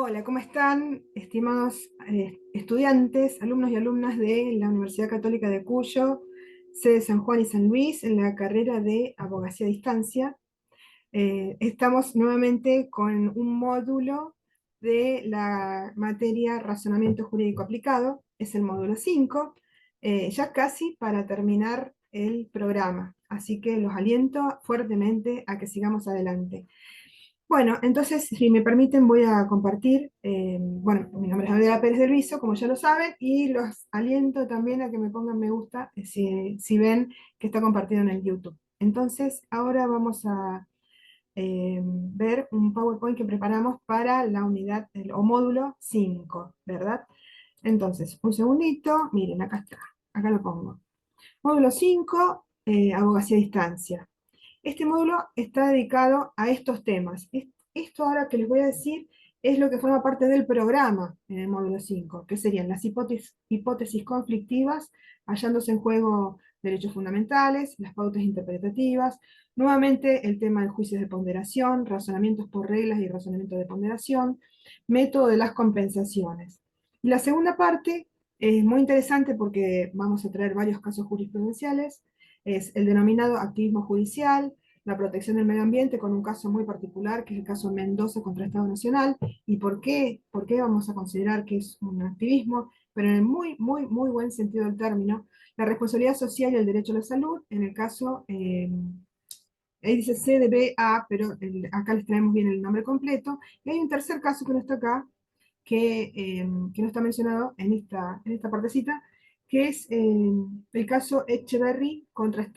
Hola, ¿cómo están, estimados estudiantes, alumnos y alumnas de la Universidad Católica de Cuyo, sede San Juan y San Luis, en la carrera de Abogacía a Distancia? Estamos nuevamente con un módulo de la materia Razonamiento Jurídico Aplicado, es el módulo 5, ya casi para terminar el programa, así que los aliento fuertemente a que sigamos adelante. Bueno, entonces, si me permiten, voy a compartir. Bueno, mi nombre es Gabriela Pérez del Viso, como ya lo saben, y los aliento también a que me pongan me gusta si ven que está compartido en el YouTube. Entonces, ahora vamos a ver un PowerPoint que preparamos para la unidad o módulo 5, ¿verdad? Entonces, un segundito, miren, acá está, acá lo pongo. Módulo 5, abogacía a distancia. Este módulo está dedicado a estos temas. Esto ahora que les voy a decir es lo que forma parte del programa en el módulo 5, que serían las hipótesis conflictivas, hallándose en juego derechos fundamentales, las pautas interpretativas, nuevamente el tema de juicios de ponderación, razonamientos por reglas y razonamientos de ponderación, método de las compensaciones. Y la segunda parte es muy interesante porque vamos a traer varios casos jurisprudenciales, es el denominado activismo judicial, la protección del medio ambiente con un caso muy particular, que es el caso Mendoza contra el Estado Nacional, y por qué vamos a considerar que es un activismo, pero en el muy buen sentido del término, la responsabilidad social y el derecho a la salud, en el caso, ahí dice CDBA, pero acá les traemos bien el nombre completo, y hay un tercer caso que no está acá, que no está mencionado en esta partecita, que es el caso Etcheverry contra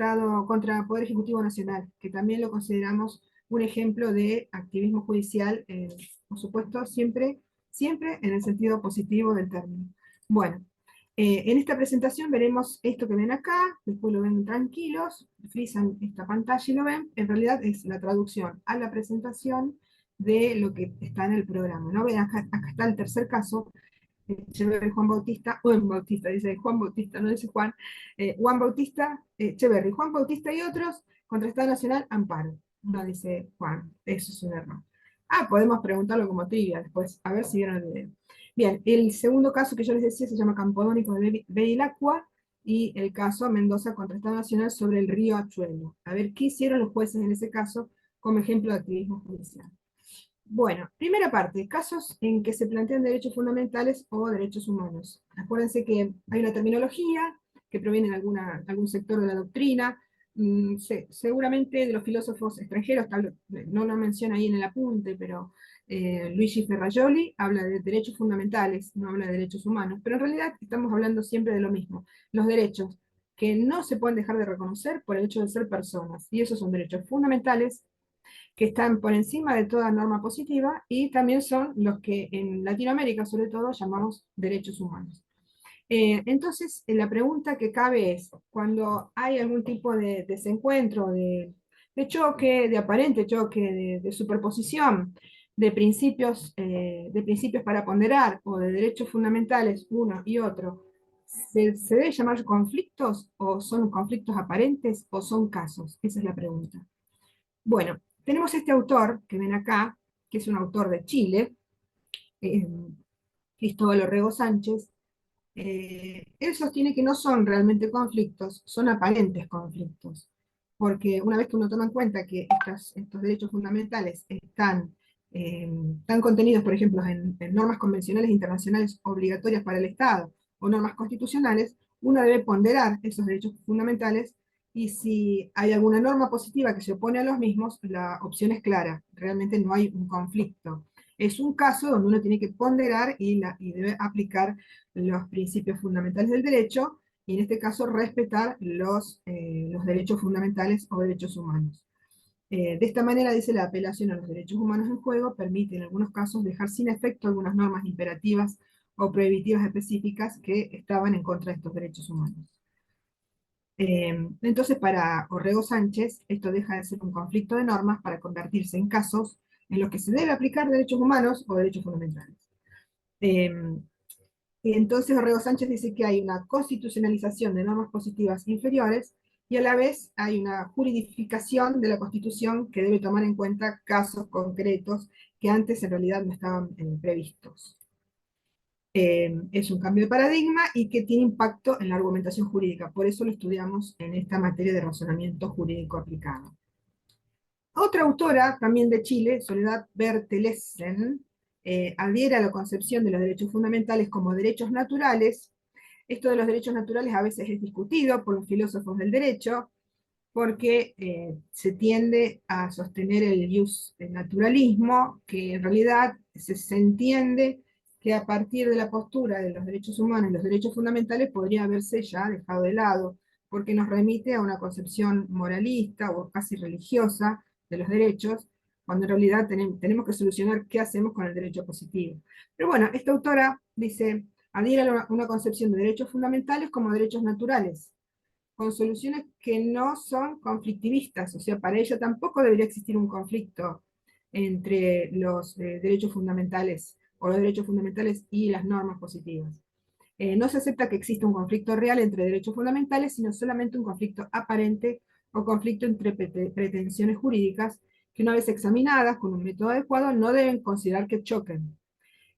contra Poder Ejecutivo Nacional, que también lo consideramos un ejemplo de activismo judicial, por supuesto, siempre en el sentido positivo del término. Bueno, en esta presentación veremos esto que ven acá, después lo ven tranquilos, frisan esta pantalla y lo ven, en realidad es la traducción a la presentación de lo que está en el programa, ¿no? Ven, acá está el tercer caso, Echeverry Juan Bautista, Juan Bautista, dice Juan Bautista, no dice Juan, Juan Bautista, Echeverry, Juan Bautista y otros contra Estado Nacional, Amparo, no dice Juan, eso es un error. Ah, podemos preguntarlo como trivia después, a ver si vieron el video. Bien, el segundo caso que yo les decía se llama Campodónico de Bevilacqua, y el caso Mendoza contra Estado Nacional sobre el río Achuelo. A ver, ¿qué hicieron los jueces en ese caso como ejemplo de activismo judicial? Bueno, primera parte, casos en que se plantean derechos fundamentales o derechos humanos. Acuérdense que hay una terminología que proviene de algún sector de la doctrina, seguramente de los filósofos extranjeros, no lo menciona ahí en el apunte, pero Luigi Ferrajoli habla de derechos fundamentales, no habla de derechos humanos, pero en realidad estamos hablando siempre de lo mismo, los derechos que no se pueden dejar de reconocer por el hecho de ser personas, y esos son derechos fundamentales que están por encima de toda norma positiva y también son los que en Latinoamérica sobre todo llamamos derechos humanos. Entonces, la pregunta que cabe es, cuando hay algún tipo de desencuentro, de choque, de aparente choque, de superposición de principios para ponderar o de derechos fundamentales uno y otro, ¿se debe llamar conflictos o son conflictos aparentes o son casos? Esa es la pregunta. Bueno, tenemos este autor que ven acá, que es un autor de Chile, eh, Cristóbal Orrego Sánchez. Él sostiene que no son realmente conflictos, son aparentes conflictos, porque una vez que uno toma en cuenta que estos derechos fundamentales están contenidos, por ejemplo, en normas convencionales internacionales obligatorias para el Estado o normas constitucionales, uno debe ponderar esos derechos fundamentales y si hay alguna norma positiva que se opone a los mismos, la opción es clara, realmente no hay un conflicto. Es un caso donde uno tiene que ponderar y debe aplicar los principios fundamentales del derecho, y en este caso respetar los derechos fundamentales o derechos humanos. De esta manera, dice, la apelación a los derechos humanos en juego permite en algunos casos dejar sin efecto algunas normas imperativas o prohibitivas específicas que estaban en contra de estos derechos humanos. Entonces, para Orrego Sánchez, esto deja de ser un conflicto de normas para convertirse en casos en los que se debe aplicar derechos humanos o derechos fundamentales. Eh, y entonces Orrego Sánchez dice que hay una constitucionalización de normas positivas inferiores y a la vez hay una juridificación de la Constitución que debe tomar en cuenta casos concretos que antes en realidad no estaban previstos. Es un cambio de paradigma y que tiene impacto en la argumentación jurídica, por eso lo estudiamos en esta materia de razonamiento jurídico aplicado. Otra autora, también de Chile, Soledad Bertelsen, adhiere a la concepción de los derechos fundamentales como derechos naturales. Esto de los derechos naturales a veces es discutido por los filósofos del derecho, porque se tiende a sostener el naturalismo, que en realidad se entiende que a partir de la postura de los derechos humanos y los derechos fundamentales podría haberse ya dejado de lado, porque nos remite a una concepción moralista o casi religiosa de los derechos, cuando en realidad tenemos que solucionar qué hacemos con el derecho positivo. Pero bueno, esta autora dice, adhiere a una concepción de derechos fundamentales como derechos naturales, con soluciones que no son conflictivistas, o sea, para ella tampoco debería existir un conflicto entre los derechos fundamentales o los derechos fundamentales y las normas positivas. No se acepta que exista un conflicto real entre derechos fundamentales, sino solamente un conflicto aparente o conflicto entre pretensiones jurídicas que una vez examinadas con un método adecuado no deben considerar que choquen.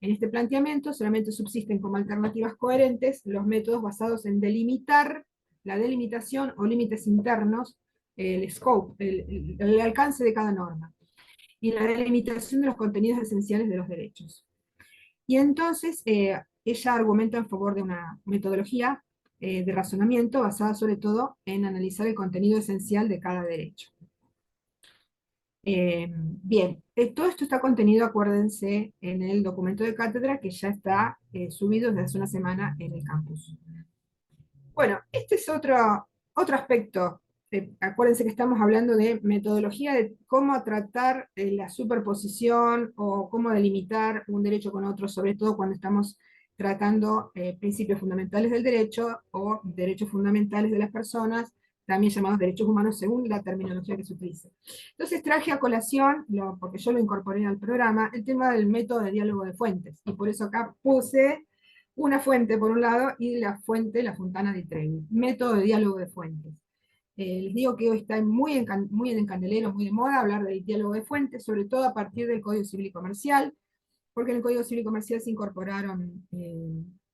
En este planteamiento solamente subsisten como alternativas coherentes los métodos basados en delimitar la delimitación o límites internos, el scope, el alcance de cada norma, y la delimitación de los contenidos esenciales de los derechos. Y entonces ella argumenta en favor de una metodología de razonamiento basada sobre todo en analizar el contenido esencial de cada derecho. Bien, todo esto está contenido, acuérdense, en el documento de cátedra que ya está subido desde hace una semana en el campus. Bueno, este es otro aspecto. Acuérdense que estamos hablando de metodología, de cómo tratar la superposición o cómo delimitar un derecho con otro, sobre todo cuando estamos tratando principios fundamentales del derecho o derechos fundamentales de las personas, también llamados derechos humanos según la terminología que se utilice. Entonces traje a colación, porque yo lo incorporé al programa, el tema del método de diálogo de fuentes, y por eso acá puse una fuente por un lado y la fuente, la Fontana di Trevi, método de diálogo de fuentes. Les digo que hoy está muy en candelero, muy de moda hablar del diálogo de fuentes, sobre todo a partir del Código Civil y Comercial, porque en el Código Civil y Comercial se incorporaron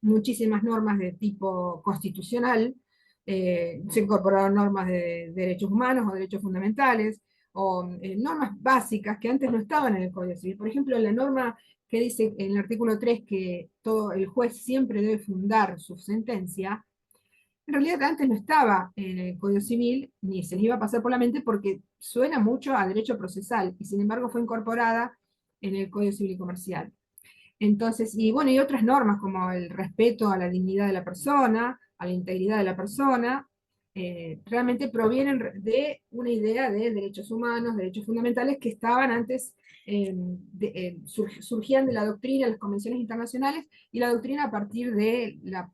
muchísimas normas de tipo constitucional, se incorporaron normas de derechos humanos o derechos fundamentales, o normas básicas que antes no estaban en el Código Civil. Por ejemplo, la norma que dice en el artículo 3 que todo el juez siempre debe fundar su sentencia, en realidad antes no estaba en el Código Civil, ni se le iba a pasar por la mente porque suena mucho a derecho procesal, y sin embargo fue incorporada en el Código Civil y Comercial. Entonces, y bueno, y otras normas como el respeto a la dignidad de la persona, a la integridad de la persona, realmente provienen una idea de derechos humanos, derechos fundamentales que estaban antes, surgían de la doctrina, las convenciones internacionales, y la doctrina a partir de las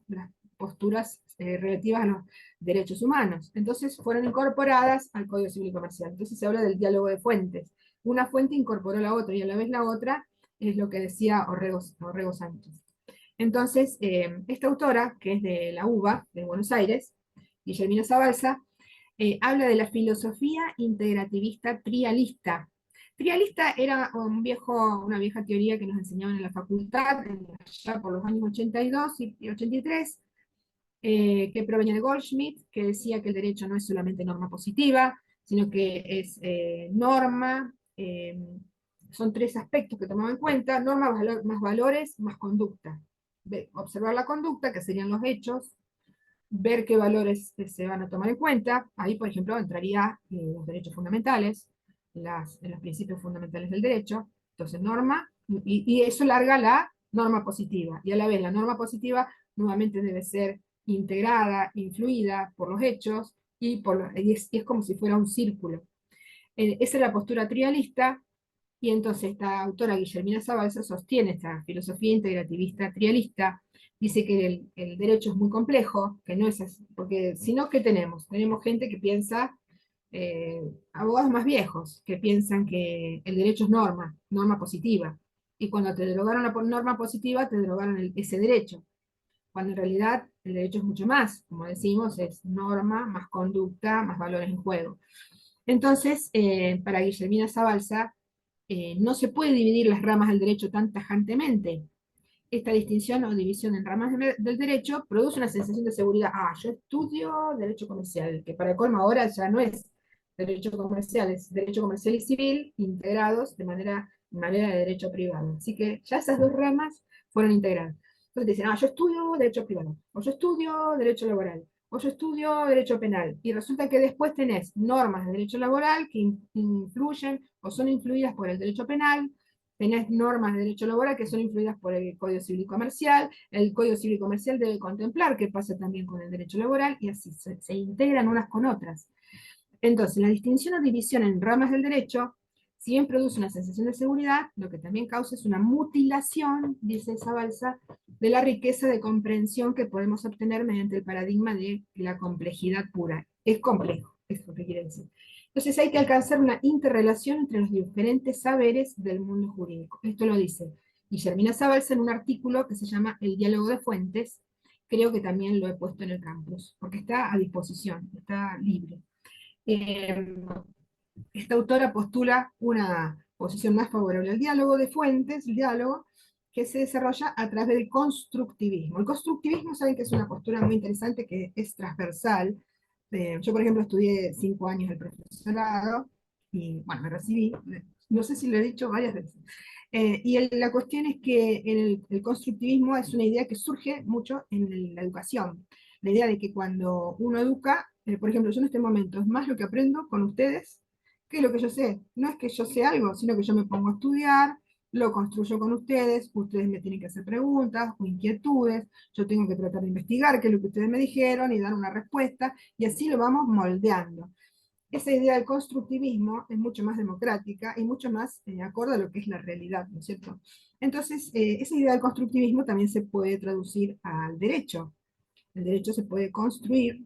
posturas relativas a los derechos humanos. Entonces fueron incorporadas al Código Civil y Comercial. Entonces se habla del diálogo de fuentes. Una fuente incorporó la otra y a la vez la otra es lo que decía Orrego Sánchez. Entonces, esta autora, que es de la UBA, de Buenos Aires, Guillermina Zabalza, habla de la filosofía integrativista trialista. Trialista era una vieja teoría que nos enseñaban en la facultad, ya por los años 82 y 83, que provenía de Goldschmidt, que decía que el derecho no es solamente norma positiva, sino que es norma, son tres aspectos que tomaba en cuenta: norma, más valores, más conducta. Observar la conducta, que serían los hechos, ver qué valores se van a tomar en cuenta. Ahí, por ejemplo, entraría los derechos fundamentales, los principios fundamentales del derecho. Entonces, norma, y eso larga la norma positiva. Y a la vez, la norma positiva nuevamente debe ser integrada, influida por los hechos, y es como si fuera un círculo. Esa es la postura trialista, y entonces esta autora, Guillermina Zabalza, sostiene esta filosofía integrativista trialista. Dice que el derecho es muy complejo, que no es así, porque si no, ¿qué tenemos? Tenemos gente que piensa, abogados más viejos, que piensan que el derecho es norma positiva, y cuando te derogaron la norma positiva, te derogaron ese derecho, cuando en realidad el derecho es mucho más, como decimos, es norma, más conducta, más valores en juego. Entonces, para Guillermina Zabalza, no se puede dividir las ramas del derecho tan tajantemente. Esta distinción o división en ramas del derecho produce una sensación de seguridad. Ah, yo estudio derecho comercial, que para colmo ahora ya no es derecho comercial, es derecho comercial y civil integrados de manera de derecho privado. Así que ya esas dos ramas fueron integradas. Entonces dicen, ah, yo estudio derecho privado, o yo estudio derecho laboral, o yo estudio derecho penal. Y resulta que después tenés normas de derecho laboral que influyen o son influidas por el derecho penal, tenés normas de derecho laboral que son influidas por el Código Civil y Comercial, el Código Civil y Comercial debe contemplar qué pasa también con el derecho laboral, y así se integran unas con otras. Entonces, la distinción o división en ramas del derecho, si bien produce una sensación de seguridad, lo que también causa es una mutilación, dice Zabalza, de la riqueza de comprensión que podemos obtener mediante el paradigma de la complejidad pura. Es complejo, es lo que quiere decir. Entonces hay que alcanzar una interrelación entre los diferentes saberes del mundo jurídico. Esto lo dice Guillermina Zabalza en un artículo que se llama El diálogo de fuentes. Creo que también lo he puesto en el campus, porque está a disposición, está libre. Eh, Esta autora postula una posición más favorable al diálogo de fuentes, el diálogo que se desarrolla a través del constructivismo. El constructivismo, saben que es una postura muy interesante que es transversal. Yo, por ejemplo, estudié 5 años el profesorado y, bueno, me recibí, no sé si lo he dicho varias veces. La cuestión es que el constructivismo es una idea que surge mucho en la educación. La idea de que cuando uno educa, por ejemplo, yo en este momento es más lo que aprendo con ustedes que lo que yo sé. No es que yo sé algo, sino que yo me pongo a estudiar, lo construyo con ustedes me tienen que hacer preguntas o inquietudes, yo tengo que tratar de investigar qué es lo que ustedes me dijeron y dar una respuesta, y así lo vamos moldeando. Esa idea del constructivismo es mucho más democrática y mucho más acorde a lo que es la realidad, ¿no es cierto? Entonces, esa idea del constructivismo también se puede traducir al derecho. El derecho se puede construir,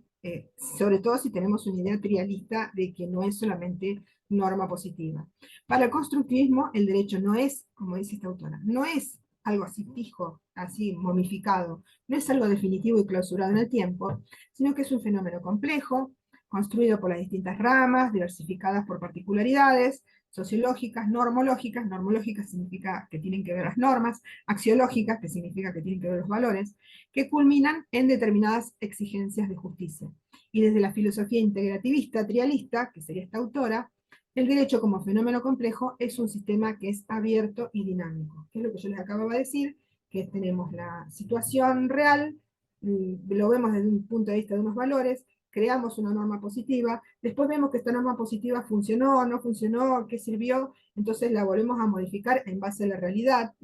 sobre todo si tenemos una idea trialista de que no es solamente norma positiva. Para el constructivismo, el derecho no es, como dice esta autora, no es algo así fijo, así momificado, no es algo definitivo y clausurado en el tiempo, sino que es un fenómeno complejo, construido por las distintas ramas, diversificadas por particularidades, sociológicas, normológicas significa que tienen que ver las normas, axiológicas, que significa que tienen que ver los valores, que culminan en determinadas exigencias de justicia. Y desde la filosofía integrativista, trialista, que sería esta autora, el derecho como fenómeno complejo es un sistema que es abierto y dinámico, que es lo que yo les acababa de decir, que tenemos la situación real, lo vemos desde un punto de vista de unos valores, creamos una norma positiva, después vemos que esta norma positiva funcionó, no funcionó, qué sirvió, entonces la volvemos a modificar en base a la realidad,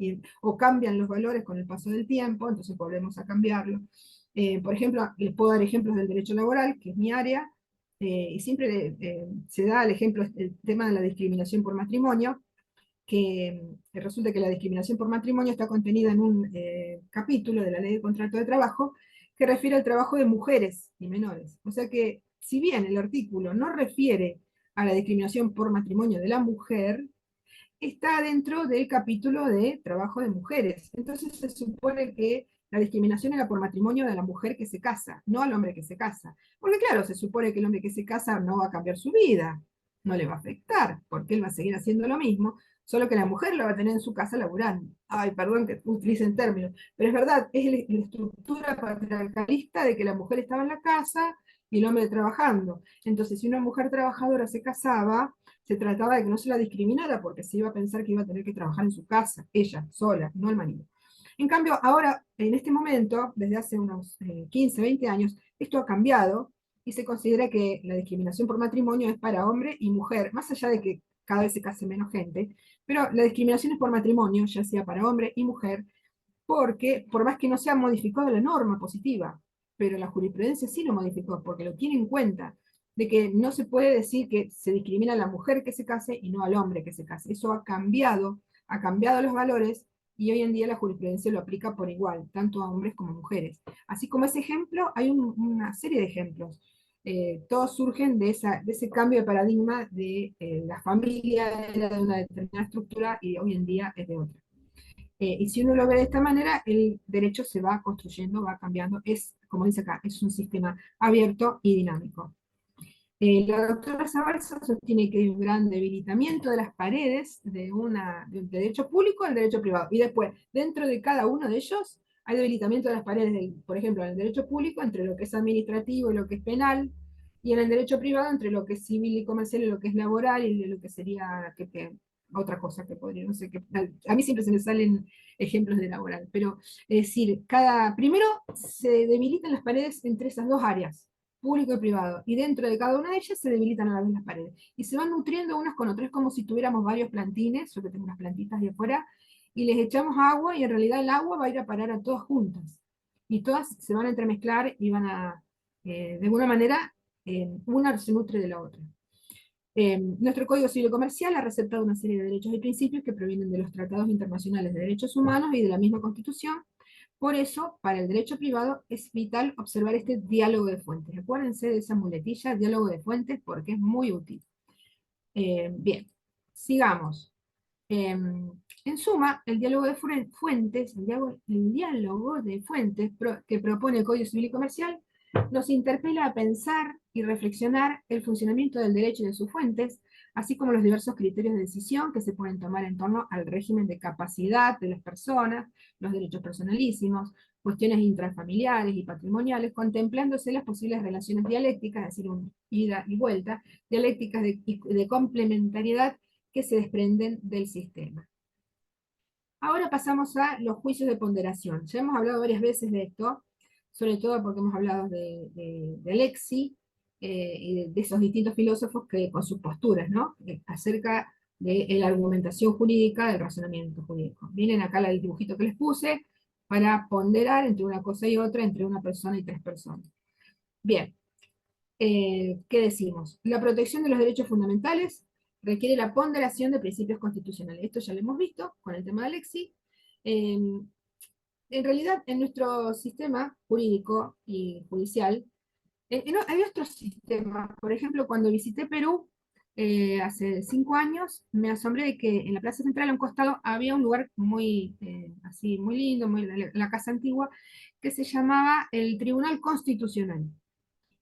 o cambian los valores con el paso del tiempo, entonces volvemos a cambiarlo. Por ejemplo, les puedo dar ejemplos del derecho laboral, que es mi área, y siempre se da el ejemplo, el tema de la discriminación por matrimonio, que resulta que la discriminación por matrimonio está contenida en un capítulo de la Ley de Contrato de Trabajo que refiere al trabajo de mujeres y menores. O sea que, si bien el artículo no refiere a la discriminación por matrimonio de la mujer, está dentro del capítulo de trabajo de mujeres. Entonces se supone que la discriminación era por matrimonio de la mujer que se casa, no al hombre que se casa. Porque claro, se supone que el hombre que se casa no va a cambiar su vida, no le va a afectar, porque él va a seguir haciendo lo mismo, solo que la mujer la va a tener en su casa laburando. Ay, perdón que utilicen términos, pero es verdad, es la estructura patriarcalista de que la mujer estaba en la casa y el hombre trabajando. Entonces, si una mujer trabajadora se casaba, se trataba de que no se la discriminara porque se iba a pensar que iba a tener que trabajar en su casa, ella, sola, no el marido. En cambio, ahora, en este momento, desde hace unos 15, 20 años, esto ha cambiado y se considera que la discriminación por matrimonio es para hombre y mujer, más allá de que cada vez se case menos gente, pero la discriminación es por matrimonio, ya sea para hombre y mujer, porque por más que no se ha modificado la norma positiva, pero la jurisprudencia sí lo modificó, porque lo tiene en cuenta, de que no se puede decir que se discrimina a la mujer que se case y no al hombre que se case. Eso ha cambiado los valores, y hoy en día la jurisprudencia lo aplica por igual, tanto a hombres como a mujeres. Así como ese ejemplo, hay una serie de ejemplos. Todos surgen de ese cambio de paradigma de la familia era de una determinada estructura y hoy en día es de otra. Y si uno lo ve de esta manera, el derecho se va construyendo, va cambiando. Es, como dice acá, es un sistema abierto y dinámico. La doctora Zabalza sostiene que hay un gran debilitamiento de las paredes del derecho público al derecho privado. Y después, dentro de cada uno de ellos, hay debilitamiento de las paredes, por ejemplo, en el derecho público, entre lo que es administrativo y lo que es penal, y en el derecho privado, entre lo que es civil y comercial y lo que es laboral, y lo que sería otra cosa que podría, no sé, a mí siempre se me salen ejemplos de laboral, pero es decir, primero se debilitan las paredes entre esas dos áreas, público y privado, y dentro de cada una de ellas se debilitan a la vez las paredes, y se van nutriendo unas con otras, como si tuviéramos varios plantines, yo que tengo unas plantitas de afuera, y les echamos agua, y en realidad el agua va a ir a parar a todas juntas, y todas se van a entremezclar y van a, de alguna manera, una se nutre de la otra. Nuestro Código Civil y Comercial ha receptado una serie de derechos y principios que provienen de los tratados internacionales de derechos humanos y de la misma Constitución. Por eso, para el derecho privado es vital observar este diálogo de fuentes. Acuérdense de esa muletilla, diálogo de fuentes, porque es muy útil. Bien, sigamos. En suma, el diálogo de fuentes, que propone el Código Civil y Comercial nos interpela a pensar y reflexionar el funcionamiento del derecho y de sus fuentes, así como los diversos criterios de decisión que se pueden tomar en torno al régimen de capacidad de las personas, los derechos personalísimos, cuestiones intrafamiliares y patrimoniales, contemplándose las posibles relaciones dialécticas, es decir, un ida y vuelta, dialécticas de complementariedad que se desprenden del sistema. Ahora pasamos a los juicios de ponderación. Ya hemos hablado varias veces de esto, sobre todo porque hemos hablado de Alexi y de esos distintos filósofos que, con sus posturas, ¿no? Acerca de la argumentación jurídica, del razonamiento jurídico. Miren acá el dibujito que les puse para ponderar entre una cosa y otra, entre una persona y tres personas. Bien, ¿qué decimos? La protección de los derechos fundamentales requiere la ponderación de principios constitucionales. Esto ya lo hemos visto con el tema de Alexi. Eh, en realidad, en nuestro sistema jurídico y judicial, hay otros sistemas. Por ejemplo, cuando visité Perú hace 5 años, me asombré de que en la Plaza Central, a un costado, había un lugar muy, así, muy lindo, la casa antigua, que se llamaba el Tribunal Constitucional.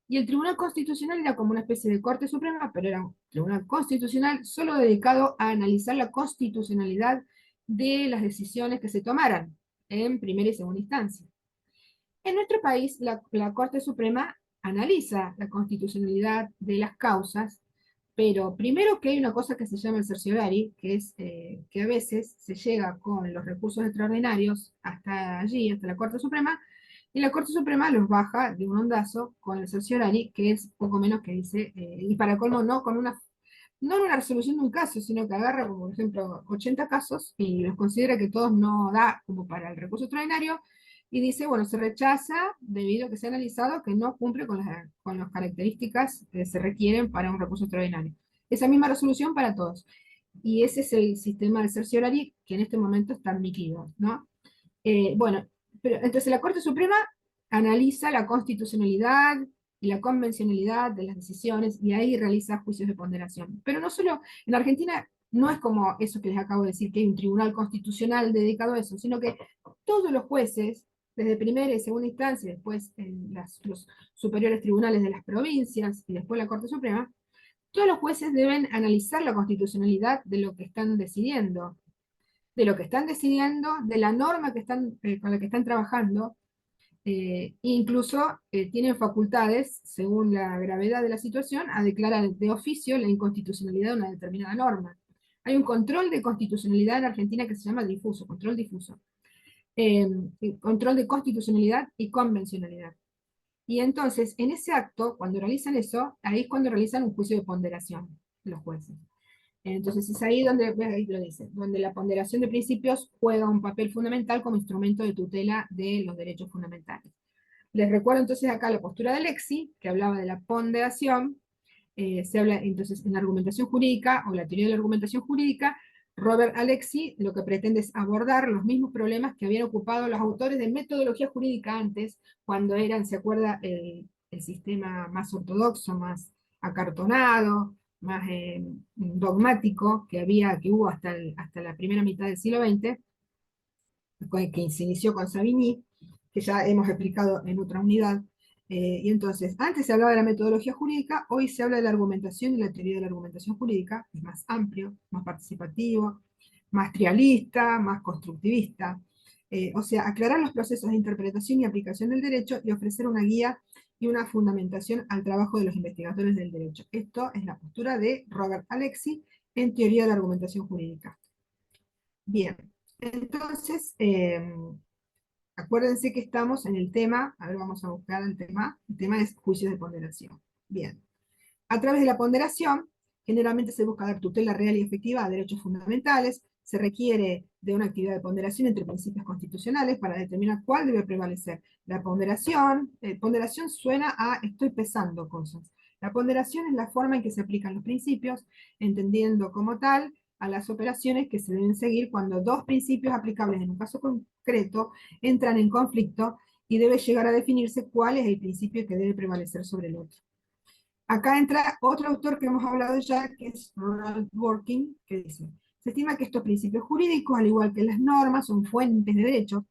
Y el Tribunal Constitucional era como una especie de Corte Suprema, pero era un Tribunal Constitucional solo dedicado a analizar la constitucionalidad de las decisiones que se tomaran en primera y segunda instancia. En nuestro país, la Corte Suprema analiza la constitucionalidad de las causas, pero primero que hay una cosa que se llama el certiorari, que es que a veces se llega con los recursos extraordinarios hasta allí, hasta la Corte Suprema, y la Corte Suprema los baja de un ondazo con el certiorari, que es poco menos que dice, y para colmo no con no en una resolución de un caso, sino que agarra, como por ejemplo, 80 casos y los considera que todos no da como para el recurso extraordinario, y dice, bueno, se rechaza debido a que se ha analizado que no cumple con las características que se requieren para un recurso extraordinario. Esa misma resolución para todos. Y ese es el sistema de certiorari que en este momento está admitido, ¿no? Bueno, pero entonces la Corte Suprema analiza la constitucionalidad y la convencionalidad de las decisiones y ahí realiza juicios de ponderación. Pero no solo, en Argentina no es como eso que les acabo de decir, que hay un tribunal constitucional dedicado a eso, sino que todos los jueces, desde primera y segunda instancia, después en los superiores tribunales de las provincias y después la Corte Suprema, todos los jueces deben analizar la constitucionalidad de lo que están decidiendo, de la norma con la que están trabajando, incluso tienen facultades, según la gravedad de la situación, a declarar de oficio la inconstitucionalidad de una determinada norma. Hay un control de constitucionalidad en Argentina que se llama difuso, control difuso. Eh, Control de constitucionalidad y convencionalidad. Y entonces, en ese acto, cuando realizan eso, ahí es cuando realizan un juicio de ponderación, los jueces. Entonces es ahí donde, ahí lo dice, donde la ponderación de principios juega un papel fundamental como instrumento de tutela de los derechos fundamentales. Les recuerdo entonces acá la postura de Lexi, que hablaba de la ponderación. Se habla entonces en la argumentación jurídica o la teoría de la argumentación jurídica. Robert Alexi lo que pretende es abordar los mismos problemas que habían ocupado los autores de metodología jurídica antes, cuando eran, ¿se acuerda?, el sistema más ortodoxo, más acartonado, más dogmático que hubo hasta la primera mitad del siglo XX. que se inició con Savigny, que ya hemos explicado en otra unidad. Y entonces, antes se hablaba de la metodología jurídica, hoy se habla de la argumentación y la teoría de la argumentación jurídica, es más amplio, más participativo, más trialista, más constructivista. O sea, aclarar los procesos de interpretación y aplicación del derecho y ofrecer una guía y una fundamentación al trabajo de los investigadores del derecho. Esto es la postura de Robert Alexi en teoría de la argumentación jurídica. Bien, entonces, acuérdense que estamos en el tema, a ver, vamos a buscar el tema es juicios de ponderación. Bien, a través de la ponderación, generalmente se busca dar tutela real y efectiva a derechos fundamentales, se requiere de una actividad de ponderación entre principios constitucionales para determinar cuál debe prevalecer. La ponderación suena a estoy pesando cosas. La ponderación es la forma en que se aplican los principios, entendiendo como tal a las operaciones que se deben seguir cuando dos principios aplicables en un caso concreto entran en conflicto y debe llegar a definirse cuál es el principio que debe prevalecer sobre el otro. Acá entra otro autor que hemos hablado ya, que es Ronald Dworkin, que dice, se estima que estos principios jurídicos, al igual que las normas, son fuentes de derecho,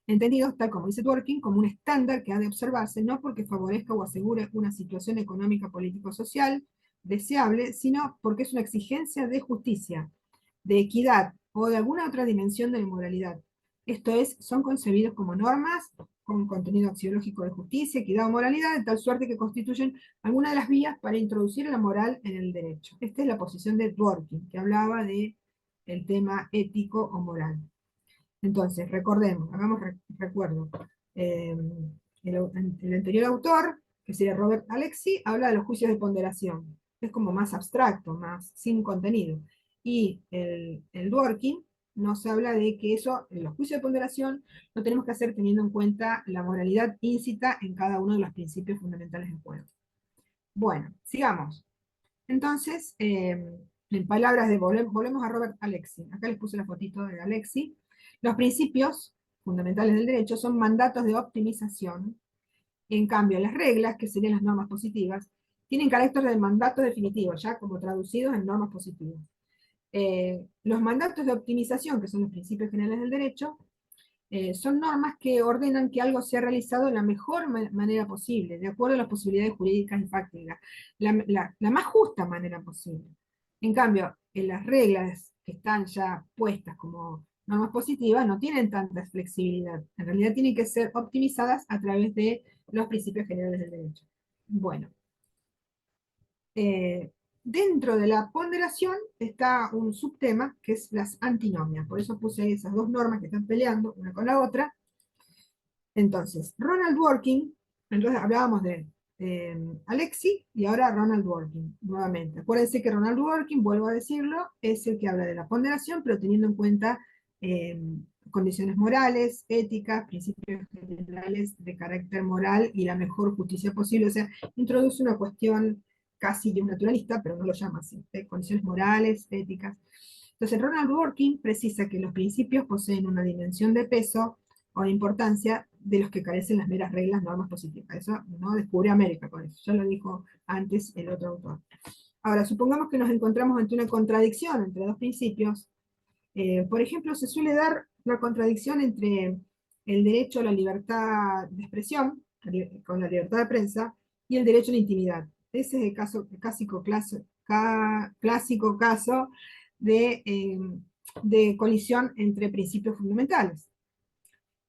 entendidos, tal como dice Dworkin, como un estándar que ha de observarse no porque favorezca o asegure una situación económica, político-social deseable, sino porque es una exigencia de justicia, de equidad o de alguna otra dimensión de la moralidad. Esto es, son concebidos como normas con contenido axiológico de justicia, equidad o moralidad, de tal suerte que constituyen alguna de las vías para introducir la moral en el derecho. Esta es la posición de Dworkin, que hablaba de el tema ético o moral. Entonces, recordemos, hagamos recuerdo. Eh, el anterior autor, que sería Robert Alexi, habla de los juicios de ponderación. Es como más abstracto, más sin contenido. Y el Dworkin nos habla de que eso, en los juicios de ponderación, lo tenemos que hacer teniendo en cuenta la moralidad íncita en cada uno de los principios fundamentales del juego. Bueno, sigamos. Entonces, en palabras de, volvemos a Robert Alexi. Acá les puse la fotito de Alexi. Los principios fundamentales del derecho son mandatos de optimización. En cambio, las reglas, que serían las normas positivas, tienen carácter de mandato definitivo, ya como traducidos en normas positivas. Los mandatos de optimización, que son los principios generales del derecho, son normas que ordenan que algo sea realizado de la mejor manera posible, de acuerdo a las posibilidades jurídicas y fácticas, la más justa manera posible. En cambio, en las reglas que están ya puestas como normas positivas no tienen tanta flexibilidad. En realidad tienen que ser optimizadas a través de los principios generales del derecho. Bueno, eh, dentro de la ponderación está un subtema que es las antinomias. Por eso puse esas dos normas que están peleando una con la otra. Entonces, Ronald Dworkin, entonces hablábamos de Alexi y ahora Ronald Dworkin, nuevamente. Acuérdense que Ronald Dworkin, vuelvo a decirlo, es el que habla de la ponderación, pero teniendo en cuenta eh, condiciones morales, éticas, principios generales de carácter moral y la mejor justicia posible. O sea, introduce una cuestión casi de un naturalista, pero no lo llama así, condiciones morales, éticas. Entonces, Ronald Dworkin precisa que los principios poseen una dimensión de peso o de importancia de los que carecen las meras reglas, normas positivas. Eso no descubre América con eso, ya lo dijo antes el otro autor. Ahora, supongamos que nos encontramos ante una contradicción entre dos principios. Por ejemplo, se suele dar la contradicción entre el derecho a la libertad de expresión, con la libertad de prensa, y el derecho a la intimidad. Ese es el clásico caso de colisión entre principios fundamentales.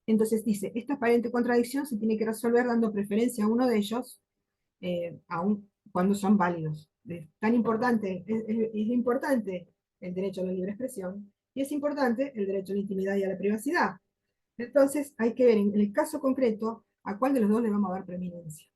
Entonces dice, esta aparente contradicción se tiene que resolver dando preferencia a uno de ellos, aun cuando son válidos. Es tan importante, es importante el derecho a la libre expresión y es importante el derecho a la intimidad y a la privacidad. Entonces hay que ver en el caso concreto a cuál de los dos le vamos a dar preeminencia.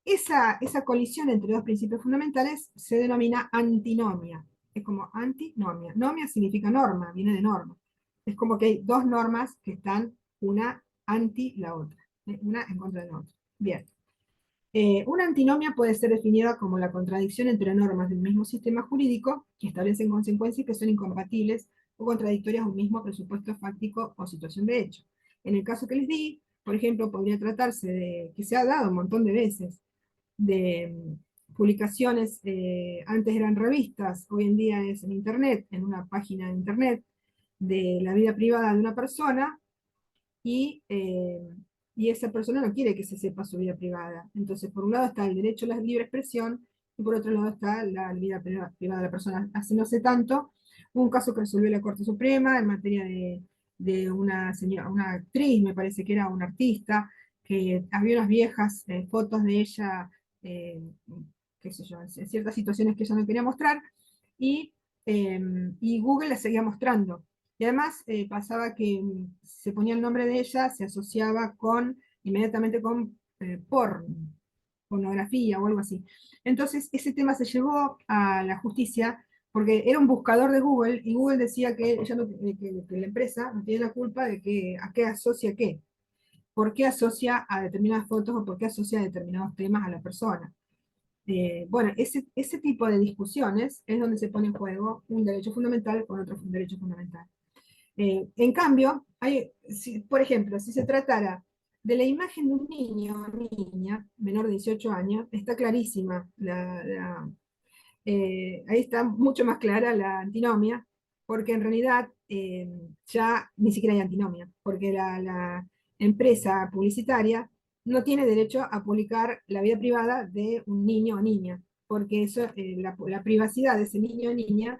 Esa colisión entre dos principios fundamentales se denomina antinomia. Es como antinomia. Nomia significa norma, viene de norma. Es como que hay dos normas que están una anti la otra, una en contra de la otra. Bien. Una antinomia puede ser definida como la contradicción entre normas de un mismo sistema jurídico que establecen consecuencias que son incompatibles o contradictorias a un mismo presupuesto fáctico o situación de hecho. En el caso que les di, por ejemplo, podría tratarse de, que se ha dado un montón de veces, de publicaciones, antes eran revistas, hoy en día es en internet, en una página de internet, de la vida privada de una persona, y esa persona no quiere que se sepa su vida privada. Entonces, por un lado está el derecho a la libre expresión y por otro lado está la vida privada de la persona. Hace no sé tanto, hubo un caso que resolvió la Corte Suprema en materia de una señora, una actriz, me parece que era una artista, que había unas viejas fotos de ella, eh, qué sé yo, en ciertas situaciones que ella no quería mostrar, y, eh, y Google las seguía mostrando. Y además pasaba que se ponía el nombre de ella, se asociaba inmediatamente con pornografía o algo así. Entonces ese tema se llevó a la justicia porque era un buscador de Google y Google decía que, ella que la empresa no tiene la culpa de que a qué asocia qué, por qué asocia a determinadas fotos o por qué asocia a determinados temas a la persona. Bueno, ese tipo de discusiones es donde se pone en juego un derecho fundamental con otro derecho fundamental. En cambio, por ejemplo, si se tratara de la imagen de un niño o niña menor de 18 años, está clarísima, ahí está mucho más clara la antinomia, porque en realidad ya ni siquiera hay antinomia, porque la empresa publicitaria no tiene derecho a publicar la vida privada de un niño o niña, porque eso, la privacidad de ese niño o niña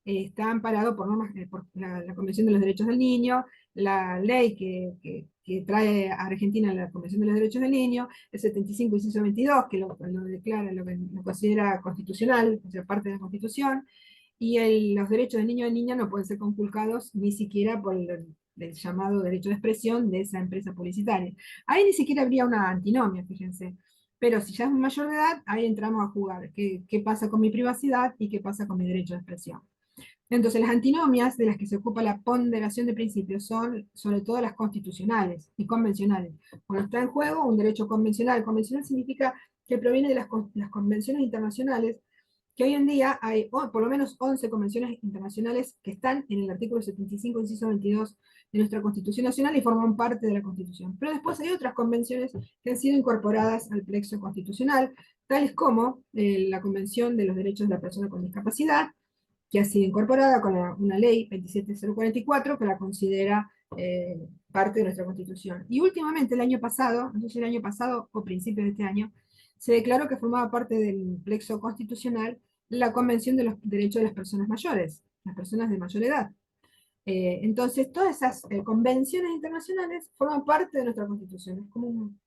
está amparado por normas, por la Convención de los Derechos del Niño, la ley que trae a Argentina la Convención de los Derechos del Niño, el 75 inciso 22, que lo declara, lo considera constitucional, o sea, parte de la Constitución, y los derechos del niño y niña no pueden ser conculcados ni siquiera por el llamado derecho de expresión de esa empresa publicitaria. Ahí ni siquiera habría una antinomia, fíjense. Pero si ya es mayor de edad, ahí entramos a jugar. ¿Qué pasa con mi privacidad y qué pasa con mi derecho de expresión? Entonces, las antinomias de las que se ocupa la ponderación de principios son sobre todo las constitucionales y convencionales. Cuando está en juego un derecho convencional, convencional significa que proviene de las convenciones internacionales, que hoy en día hay por lo menos 11 convenciones internacionales que están en el artículo 75, inciso 22 de nuestra Constitución Nacional y forman parte de la Constitución. Pero después hay otras convenciones que han sido incorporadas al plexo constitucional, tales como la Convención de los Derechos de la Persona con Discapacidad, que ha sido incorporada con una ley 27044 que la considera parte de nuestra Constitución. Y últimamente, el año pasado, no sé si el año pasado o principios de este año, se declaró que formaba parte del plexo constitucional la Convención de los Derechos de las Personas Mayores, las personas de mayor edad. Entonces, todas esas convenciones internacionales forman parte de nuestra Constitución, es como un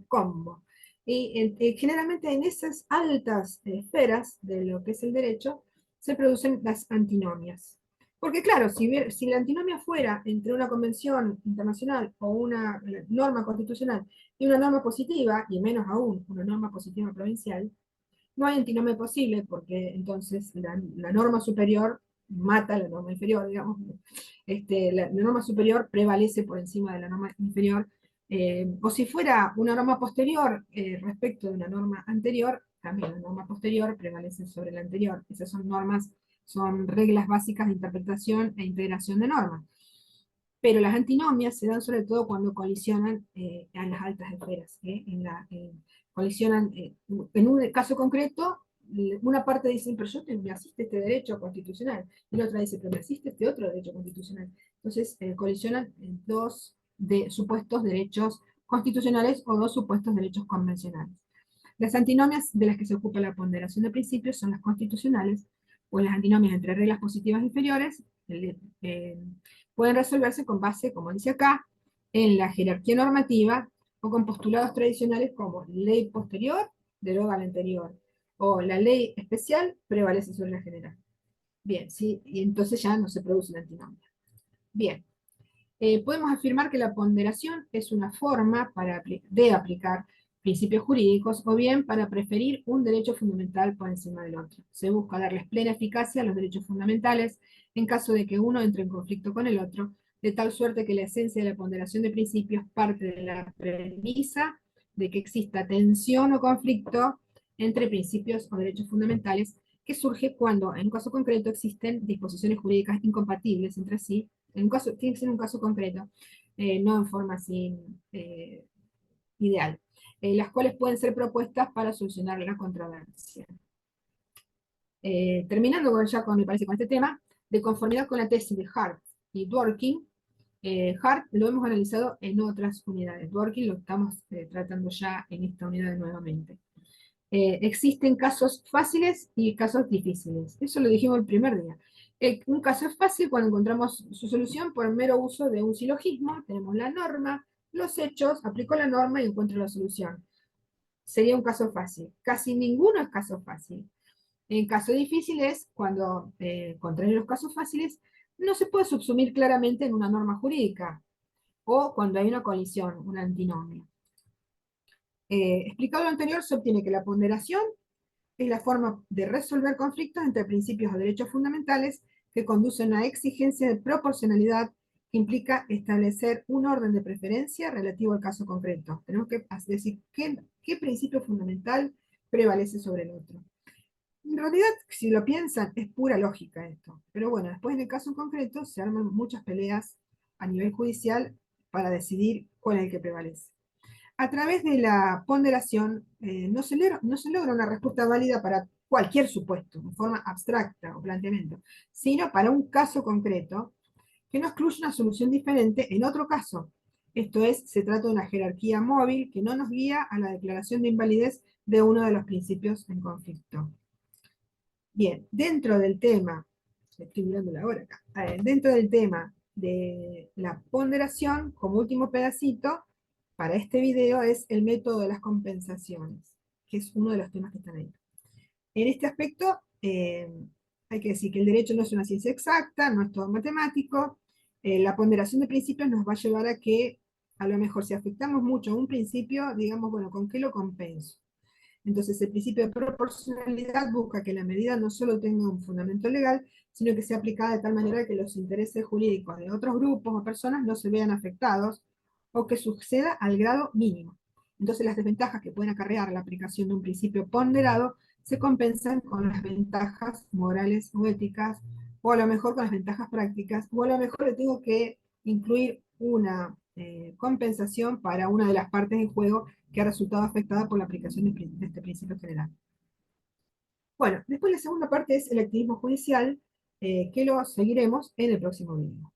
combo. Y generalmente en esas altas esferas de lo que es el derecho, se producen las antinomias. Porque claro, si la antinomia fuera entre una convención internacional o una norma constitucional y una norma positiva, y menos aún una norma positiva provincial, no hay antinomia posible porque entonces la norma superior mata a la norma inferior, digamos. La norma superior prevalece por encima de la norma inferior. O si fuera una norma posterior respecto de una norma anterior, también la norma posterior prevalece sobre la anterior. Esas son normas, son reglas básicas de interpretación e integración de normas. Pero las antinomias se dan sobre todo cuando colisionan a las altas esferas. Colisionan, en un caso concreto, una parte dice, pero me asiste este derecho constitucional, y la otra dice, pero me asiste este otro derecho constitucional. Entonces, colisionan en dos supuestos derechos constitucionales o dos supuestos derechos convencionales. Las antinomias de las que se ocupa la ponderación de principios son las constitucionales, o las antinomias entre reglas positivas inferiores, pueden resolverse con base, como dice acá, en la jerarquía normativa o con postulados tradicionales como ley posterior deroga la anterior, o la ley especial prevalece sobre la general. Bien, ¿sí? Y entonces ya no se produce una antinomia. Bien, podemos afirmar que la ponderación es una forma de aplicar principios jurídicos o bien para preferir un derecho fundamental por encima del otro. Se busca darles plena eficacia a los derechos fundamentales en caso de que uno entre en conflicto con el otro, de tal suerte que la esencia de la ponderación de principios parte de la premisa de que exista tensión o conflicto entre principios o derechos fundamentales que surge cuando, en un caso concreto, existen disposiciones jurídicas incompatibles entre sí. En un caso, tiene que ser un caso concreto, no en forma así ideal, las cuales pueden ser propuestas para solucionar la controversia. Terminando me parece, con este tema, de conformidad con la tesis de Hart y Dworkin, Hart lo hemos analizado en otras unidades. Dworkin lo estamos tratando ya en esta unidad nuevamente. Existen casos fáciles y casos difíciles. Eso lo dijimos el primer día. Un caso es fácil cuando encontramos su solución por mero uso de un silogismo. Tenemos la norma, los hechos, aplico la norma y encuentro la solución. Sería un caso fácil. Casi ninguno es caso fácil. En caso difícil es cuando, contrario a los casos fáciles, no se puede subsumir claramente en una norma jurídica o cuando hay una colisión, un antinomio. Explicado lo anterior, se obtiene que la ponderación es la forma de resolver conflictos entre principios o derechos fundamentales que conducen a exigencia de proporcionalidad que implica establecer un orden de preferencia relativo al caso concreto. Tenemos que decir qué principio fundamental prevalece sobre el otro. En realidad, si lo piensan, es pura lógica esto. Pero bueno, después en el caso en concreto se arman muchas peleas a nivel judicial para decidir cuál es el que prevalece. A través de la ponderación no se logra una respuesta válida para cualquier supuesto, en forma abstracta o planteamiento, sino para un caso concreto que no excluye una solución diferente en otro caso. Esto es, se trata de una jerarquía móvil que no nos guía a la declaración de invalidez de uno de los principios en conflicto. Bien, dentro del tema, estoy mirando la hora acá, dentro del tema de la ponderación, como último pedacito, para este video es el método de las compensaciones, que es uno de los temas que están ahí. En este aspecto, hay que decir que el derecho no es una ciencia exacta, no es todo matemático. La ponderación de principios nos va a llevar a que, a lo mejor, si afectamos mucho a un principio, digamos, bueno, ¿con qué lo compenso? Entonces, el principio de proporcionalidad busca que la medida no solo tenga un fundamento legal, sino que sea aplicada de tal manera que los intereses jurídicos de otros grupos o personas no se vean afectados o que suceda al grado mínimo. Entonces, las desventajas que pueden acarrear la aplicación de un principio ponderado se compensan con las ventajas morales o éticas, o a lo mejor con las ventajas prácticas, o a lo mejor le tengo que incluir una compensación para una de las partes en juego que ha resultado afectada por la aplicación de este principio general. Bueno, después la segunda parte es el activismo judicial, que lo seguiremos en el próximo video.